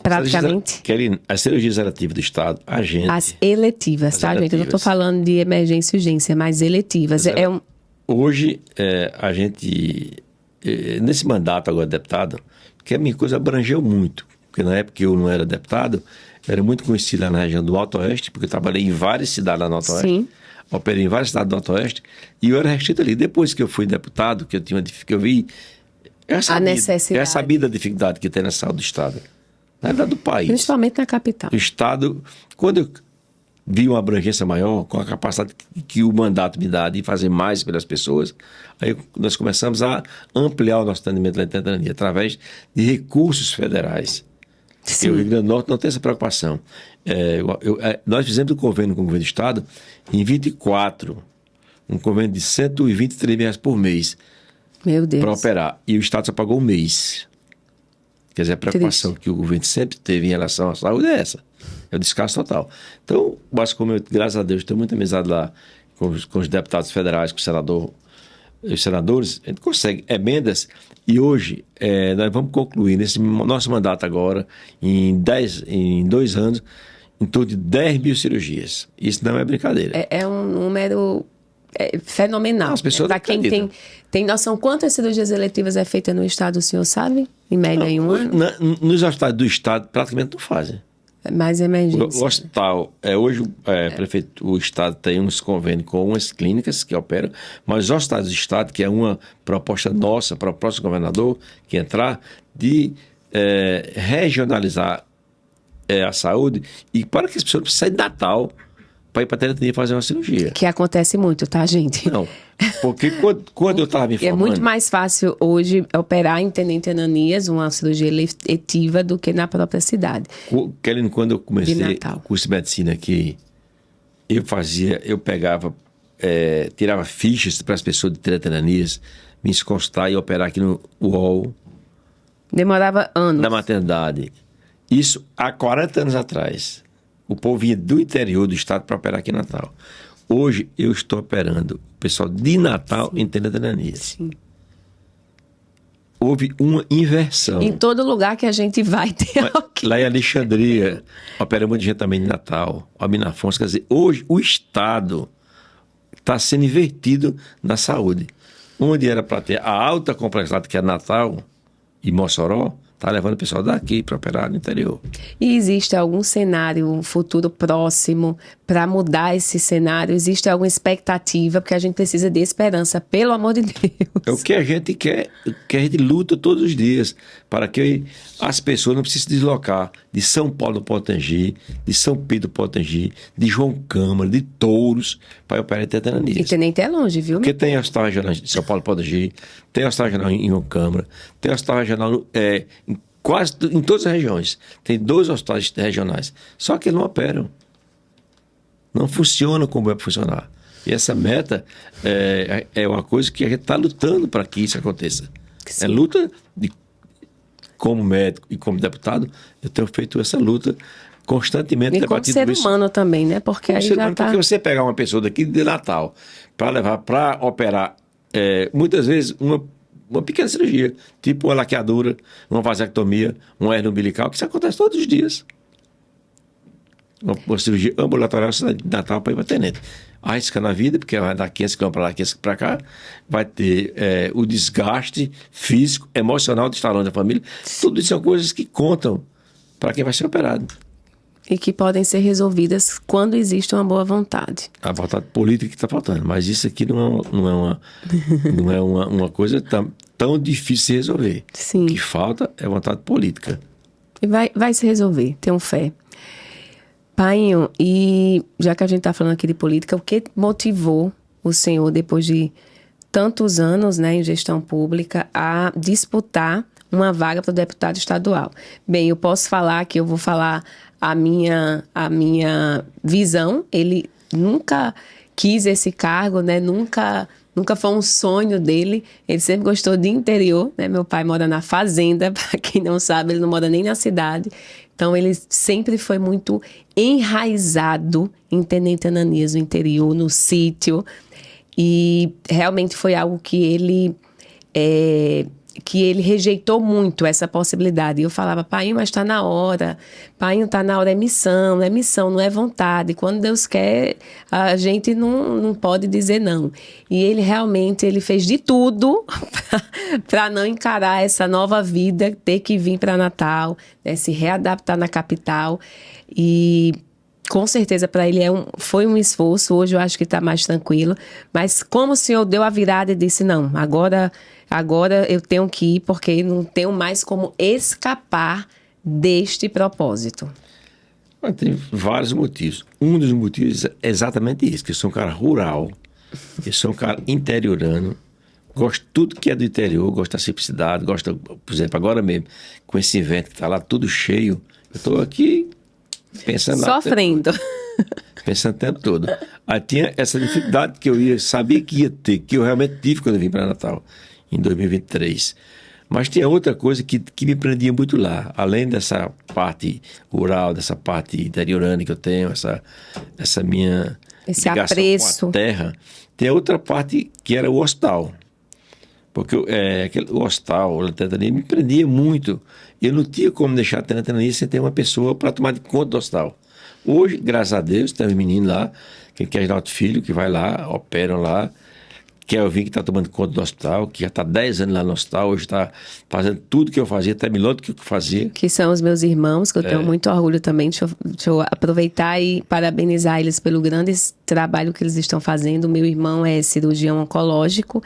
Speaker 2: Praticamente.
Speaker 1: As cirurgias eletivas do Estado, a gente...
Speaker 2: As eletivas, tá, gente? Eu não estou falando de emergência e urgência, mas eletivas.
Speaker 1: Hoje, a gente... Nesse mandato agora de deputado, que a minha coisa abrangeu muito. Porque na época que eu não era deputado, era muito conhecido lá na região do Alto Oeste, porque eu trabalhei em várias cidades lá no Alto Oeste.
Speaker 2: Sim.
Speaker 1: Operei em várias cidades do Alto Oeste, e eu era restrito ali. Depois que eu fui deputado, que eu vi... Eu sabia da dificuldade que tem na saúde do Estado. Na verdade, do país.
Speaker 2: Principalmente na capital.
Speaker 1: O Estado, quando eu vi uma abrangência maior, com a capacidade que o mandato me dá de fazer mais pelas pessoas, aí nós começamos a ampliar o nosso atendimento lá em Tenerife, através de recursos federais. Sim. O Rio Grande do Norte não tem essa preocupação. Nós fizemos um convênio com o governo do Estado em 24, um convênio de R$123 por mês.
Speaker 2: Meu Deus.
Speaker 1: Para operar. E o Estado só pagou um mês. Quer dizer, a preocupação que o governo sempre teve em relação à saúde é essa. É o descaso total. Então, graças a Deus, tenho muita amizade lá com os deputados federais, com os senadores, a gente consegue emendas e hoje nós vamos concluir nesse nosso mandato agora, em 2 anos, em torno de 10 mil cirurgias. Isso não é brincadeira.
Speaker 2: É um número fenomenal.
Speaker 1: As pessoas
Speaker 2: para quem tem noção, quantas cirurgias eletivas é feita no estado, o senhor sabe? Em média, em um ano?
Speaker 1: Nos hospitais do estado, praticamente não fazem.
Speaker 2: Mais emergência.
Speaker 1: O hospital, hoje o Estado tem uns convênios com umas clínicas que operam, mas os hospitais do Estado, que é uma proposta nossa para o próximo governador que entrar, de regionalizar a saúde e para que as pessoas precisem sair de Natal para ir para a teratania fazer uma cirurgia.
Speaker 2: Que acontece muito, tá, gente?
Speaker 1: Não, porque quando eu estava me
Speaker 2: É
Speaker 1: informando...
Speaker 2: muito mais fácil hoje operar em Tenente Ananias, uma cirurgia eletiva, do que na própria cidade.
Speaker 1: Kelly, quando eu comecei
Speaker 2: De Natal.
Speaker 1: o curso de medicina aqui, eu pegava, tirava fichas para as pessoas de Tenente Ananias me encostar e operar aqui no UOL
Speaker 2: Demorava anos.
Speaker 1: da maternidade. Isso há 40 anos atrás. O povo vinha do interior do estado para operar aqui em Natal. Hoje eu estou operando o pessoal de Natal em Tenente Ananias.
Speaker 2: Sim.
Speaker 1: Houve uma inversão.
Speaker 2: Em todo lugar que a gente vai ter alguém.
Speaker 1: Lá em Alexandria, opera muita gente também de Natal, Albino Afonso. Quer dizer, hoje o Estado está sendo invertido na saúde. Onde era para ter a alta complexidade, que é Natal e Mossoró, está levando o pessoal daqui para operar no interior.
Speaker 2: E existe algum cenário, um futuro próximo, para mudar esse cenário? Existe alguma expectativa? Porque a gente precisa de esperança, pelo amor de Deus.
Speaker 1: É o que a gente quer, que a gente luta todos os dias, para que as pessoas não precisem se deslocar de São Paulo para Potengi, de São Pedro para Potengi, de João Câmara, de Touros, para operar em Tenente Ananias.
Speaker 2: E Tenente é longe, viu?
Speaker 1: Porque tem hospital regional de São Paulo Potengi, tem hospital regional em João Câmara, tem hospital regional em todas as regiões. Tem 2 hospitais regionais. Só que eles não operam. Não funciona como é para funcionar. E essa meta é uma coisa que a gente está lutando para que isso aconteça.
Speaker 2: Sim.
Speaker 1: É luta como médico e como deputado, eu tenho feito essa luta constantemente.
Speaker 2: E como ser humano também, né? Porque aí já tá...
Speaker 1: Porque você pegar uma pessoa daqui de Natal para levar para operar, muitas vezes uma pequena cirurgia, tipo uma laqueadura, uma vasectomia, uma hernia umbilical, que isso acontece todos os dias. Uma cirurgia ambulatorial de Natal para ir para Tenente. Arrisca na vida, porque vai dar 500 km para lá, 500 para cá, vai ter o desgaste físico, emocional de estar longe da família. Tudo isso são coisas que contam para quem vai ser operado.
Speaker 2: E que podem ser resolvidas quando existe uma boa vontade.
Speaker 1: A vontade política que está faltando, mas isso aqui não é uma coisa tão difícil de se resolver.
Speaker 2: Sim.
Speaker 1: O que falta é vontade política.
Speaker 2: E vai se resolver, tenho fé. Painho, e já que a gente está falando aqui de política, o que motivou o senhor, depois de tantos anos, né, em gestão pública, a disputar uma vaga para o deputado estadual? Bem, eu posso falar que eu vou falar a minha visão. Ele nunca quis esse cargo, né? Nunca foi um sonho dele. Ele sempre gostou de interior, né? Meu pai mora na fazenda, para quem não sabe, ele não mora nem na cidade. Então, ele sempre foi muito enraizado em Tenente Ananias, no interior, no sítio. E realmente foi algo que ele rejeitou muito, essa possibilidade. E eu falava, pai, mas está na hora. Pai, está na hora, é missão, não é vontade. Quando Deus quer, a gente não pode dizer não. E ele realmente fez de tudo para não encarar essa nova vida, ter que vir para Natal, né, se readaptar na capital. E com certeza para ele foi um esforço. Hoje eu acho que está mais tranquilo. Mas como o senhor deu a virada e disse, não, agora eu tenho que ir, porque não tenho mais como escapar deste propósito.
Speaker 1: Mas tem vários motivos. Um dos motivos é exatamente isso, que eu sou um cara rural, eu sou um cara interiorano, gosto de tudo que é do interior, gosto da simplicidade, gosto, por exemplo, agora mesmo, com esse evento que está lá tudo cheio, eu estou aqui pensando...
Speaker 2: Sofrendo.
Speaker 1: Pensando o tempo todo. Aí tinha essa dificuldade que eu sabia que ia ter, que eu realmente tive quando eu vim para Natal, em 2023. Mas tinha outra coisa que me prendia muito lá, além dessa parte rural, dessa parte interiorana que eu tenho, essa minha
Speaker 2: esse
Speaker 1: ligação
Speaker 2: apreço
Speaker 1: com a terra, tem outra parte que era o hospital. Porque o hospital, a Tenente me prendia muito. Eu não tinha como deixar a Tenente sem ter uma pessoa para tomar de conta do hospital. Hoje, graças a Deus, tem um menino lá, que é Renato Filho, que vai lá, operam lá, que é o Vim que está tomando conta do hospital, que já está 10 anos lá no hospital, hoje está fazendo tudo que eu fazia, até melhor do que eu fazia. Que
Speaker 2: são os meus irmãos, que eu tenho muito orgulho também. Deixa eu aproveitar e parabenizar eles pelo grande trabalho que eles estão fazendo. O meu irmão é cirurgião oncológico,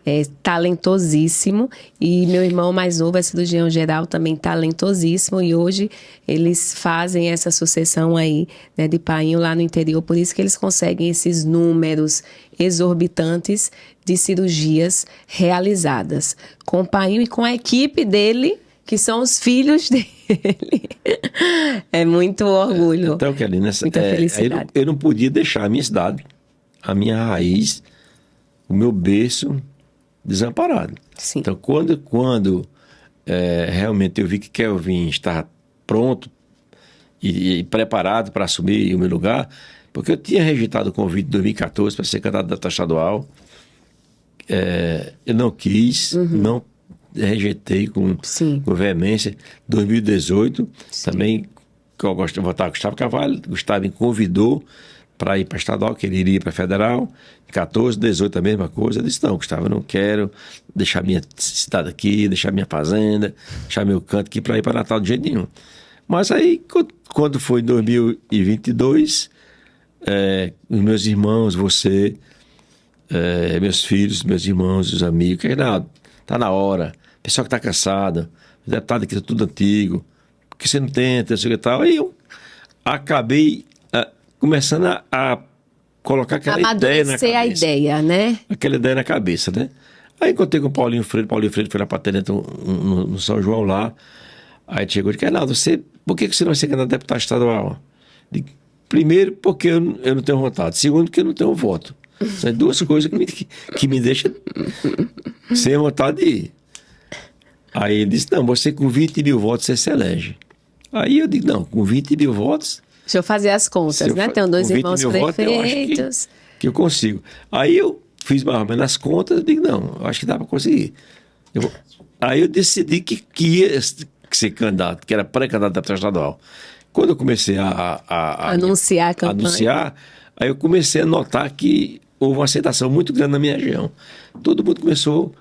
Speaker 2: é talentosíssimo, e meu irmão mais novo é cirurgião geral, também talentosíssimo, e hoje eles fazem essa sucessão aí, né, de painho lá no interior, por isso que eles conseguem esses números exorbitantes de cirurgias realizadas com o painho e com a equipe dele, que são os filhos dele. É muito orgulho.
Speaker 1: Então, Kelly,
Speaker 2: muita felicidade.
Speaker 1: eu não podia deixar a minha cidade, a minha raiz, o meu berço desamparado.
Speaker 2: Sim.
Speaker 1: Então, quando realmente eu vi que Kelvin estava pronto e preparado para assumir o meu lugar, porque eu tinha rejeitado o convite em 2014 para ser candidato a deputado estadual, eu não quis, não rejeitei com veemência. 2018, também, que eu votava com Gustavo Carvalho, Gustavo me convidou para ir para estadual, que ele iria para federal. 14, 18, a mesma coisa. Eu disse, não, Gustavo, eu não quero deixar minha cidade aqui, deixar minha fazenda, deixar meu canto aqui para ir para Natal de jeito nenhum. Mas aí, quando foi em 2022, os meus irmãos, você, meus filhos, meus irmãos, os amigos, Reinaldo, tá na hora. Pessoal que tá cansado, o deputado aqui tá tudo antigo, porque você não tenta, sei o que tal. Aí eu acabei começando a colocar aquela ideia na cabeça.
Speaker 2: A ideia, né?
Speaker 1: Aquela ideia na cabeça, né? Aí encontrei com o Paulinho Freire foi lá para Tenente no São João lá. Aí chegou e disse, Reinaldo, por que você não vai ser candidato a deputado estadual? Digo, primeiro, porque eu não tenho vontade. Segundo, porque eu não tenho voto. São duas coisas que me deixam sem vontade de ir. Aí ele disse, não, você com 20 mil votos você se elege. Aí eu digo, não, com 20 mil votos...
Speaker 2: Deixa eu fazer as contas, né? Tenho 2 irmãos prefeitos.
Speaker 1: Eu acho que eu consigo. Aí eu fiz mais ou menos as contas e digo, não, eu acho que dá para conseguir. Aí eu decidi que ia ser candidato, que era pré-candidato a deputado estadual. Quando eu comecei a
Speaker 2: anunciar a campanha,
Speaker 1: aí eu comecei a notar que houve uma aceitação muito grande na minha região. Todo mundo começou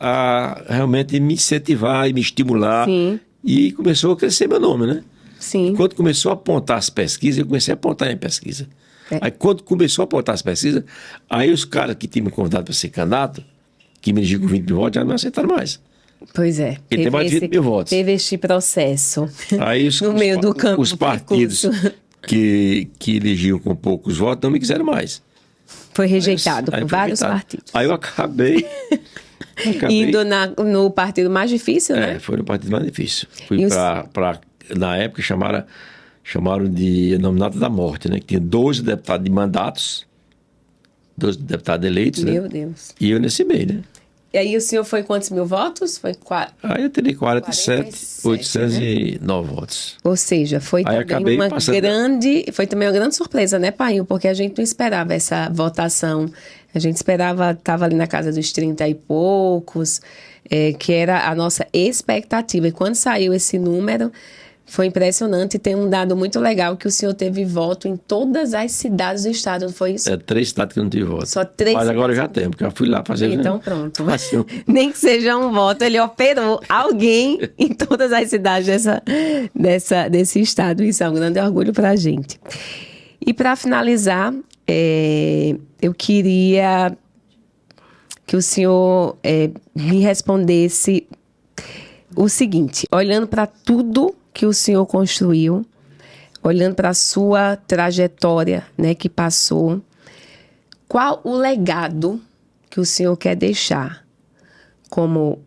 Speaker 1: a realmente me incentivar e me estimular.
Speaker 2: Sim.
Speaker 1: E começou a crescer meu nome, né?
Speaker 2: Sim.
Speaker 1: Quando começou a apontar as pesquisas, eu comecei a apontar em pesquisa. Aí quando começou a apontar as pesquisas, aí os caras que tinham me convidado para ser candidato, que me elegiam com 20 mil votos, já não me aceitaram mais.
Speaker 2: Pois é.
Speaker 1: Ele tem mais de 20 mil votos.
Speaker 2: Teve este processo
Speaker 1: aí
Speaker 2: no meio do campo.
Speaker 1: Os partidos que elegiam com poucos votos não me quiseram mais.
Speaker 2: Foi rejeitado por vários partidos.
Speaker 1: Aí eu acabei
Speaker 2: indo no partido mais difícil, né?
Speaker 1: Foi no partido mais difícil. Fui para na época chamaram de nominado da morte, né? Que tinha 12 deputados de mandatos, 12 deputados eleitos,
Speaker 2: Meu
Speaker 1: né?
Speaker 2: Deus.
Speaker 1: E eu nesse meio, né?
Speaker 2: E aí o senhor foi quantos mil votos? Foi
Speaker 1: Aí eu teria 47.809 votos.
Speaker 2: Ou seja, foi também uma grande surpresa, né, pai? Porque a gente não esperava essa votação. A gente esperava, estava ali na casa dos 30 e poucos, que era a nossa expectativa. E quando saiu esse número, foi impressionante. E tem um dado muito legal que o senhor teve voto em todas as cidades do estado, não foi isso?
Speaker 1: 3 cidades que não tive voto.
Speaker 2: Só 3
Speaker 1: Mas agora eu já tenho, porque eu fui lá fazer...
Speaker 2: Então pronto. Nem que seja um voto, ele operou alguém em todas as cidades desse estado. Isso é um grande orgulho para a gente. E para finalizar, eu queria que o senhor me respondesse o seguinte, olhando para tudo que o senhor construiu, olhando para a sua trajetória, né, que passou, qual o legado que o senhor quer deixar como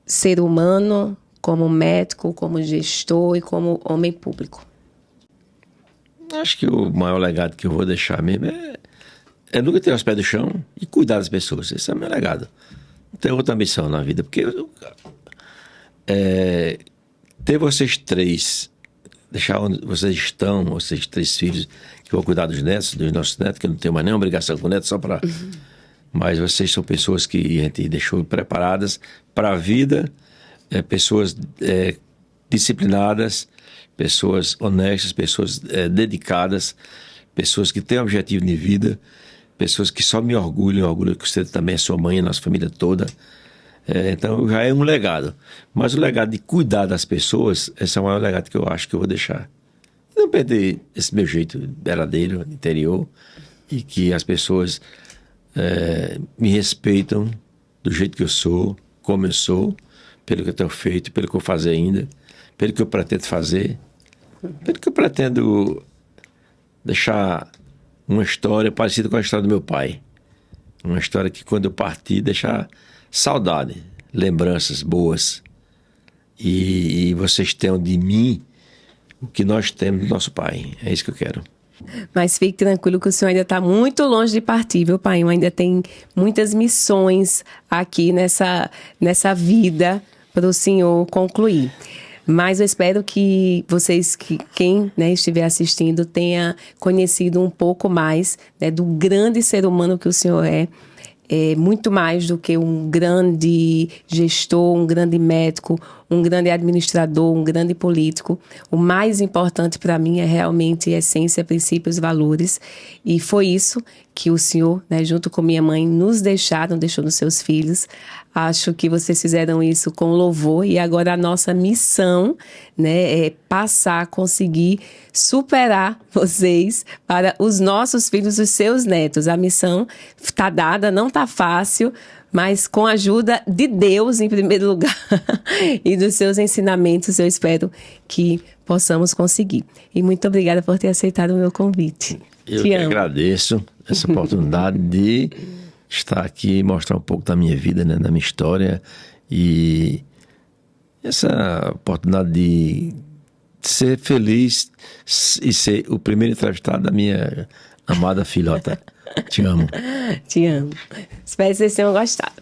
Speaker 2: ser humano, como médico, como gestor e como homem público?
Speaker 1: Acho que o maior legado que eu vou deixar mesmo é nunca ter os pés do chão e cuidar das pessoas. Esse é o meu legado. Não tem outra missão na vida, porque ter vocês três, deixar onde vocês estão, vocês 3 filhos, que vão cuidar dos netos, dos nossos netos, que eu não tenho mais nenhuma obrigação com netos, só para... Mas vocês são pessoas que a gente deixou preparadas para a vida, pessoas disciplinadas, pessoas honestas, pessoas dedicadas, pessoas que têm objetivo de vida, pessoas que só me orgulham que você também é sua mãe, a nossa família toda. Então já é um legado. Mas o legado de cuidar das pessoas, esse é o maior legado que eu acho que eu vou deixar. Não perder esse meu jeito verdadeiro, interior, e que as pessoas me respeitam do jeito que eu sou, como eu sou, pelo que eu tenho feito, pelo que eu vou fazer ainda, pelo que eu pretendo fazer, pelo que eu pretendo deixar uma história parecida com a história do meu pai. Uma história que, quando eu partir, deixar saudade, lembranças boas. E vocês tenham de mim o que nós temos do nosso pai. É isso que eu quero.
Speaker 2: Mas fique tranquilo que o senhor ainda está muito longe de partir, viu, pai? Ainda tem muitas missões aqui nessa vida para o senhor concluir. Mas eu espero que vocês, quem, né, estiver assistindo, tenha conhecido um pouco mais, né, do grande ser humano que o senhor é. É muito mais do que um grande gestor, um grande médico, um grande administrador, um grande político. O mais importante para mim é realmente essência, princípios, valores. E foi isso que o senhor, né, junto com minha mãe, nos deixou nos seus filhos. Acho que vocês fizeram isso com louvor e agora a nossa missão, né, é passar, conseguir superar vocês para os nossos filhos, os seus netos. A missão está dada, não está fácil, mas com a ajuda de Deus, em primeiro lugar, e dos seus ensinamentos, eu espero que possamos conseguir. E muito obrigada por ter aceitado o meu convite.
Speaker 1: Eu que agradeço essa oportunidade de estar aqui e mostrar um pouco da minha vida, né, da minha história, e essa oportunidade de ser feliz e ser o primeiro entrevistado da minha amada filhota. Te amo.
Speaker 2: Te amo. Espero que vocês tenham gostado.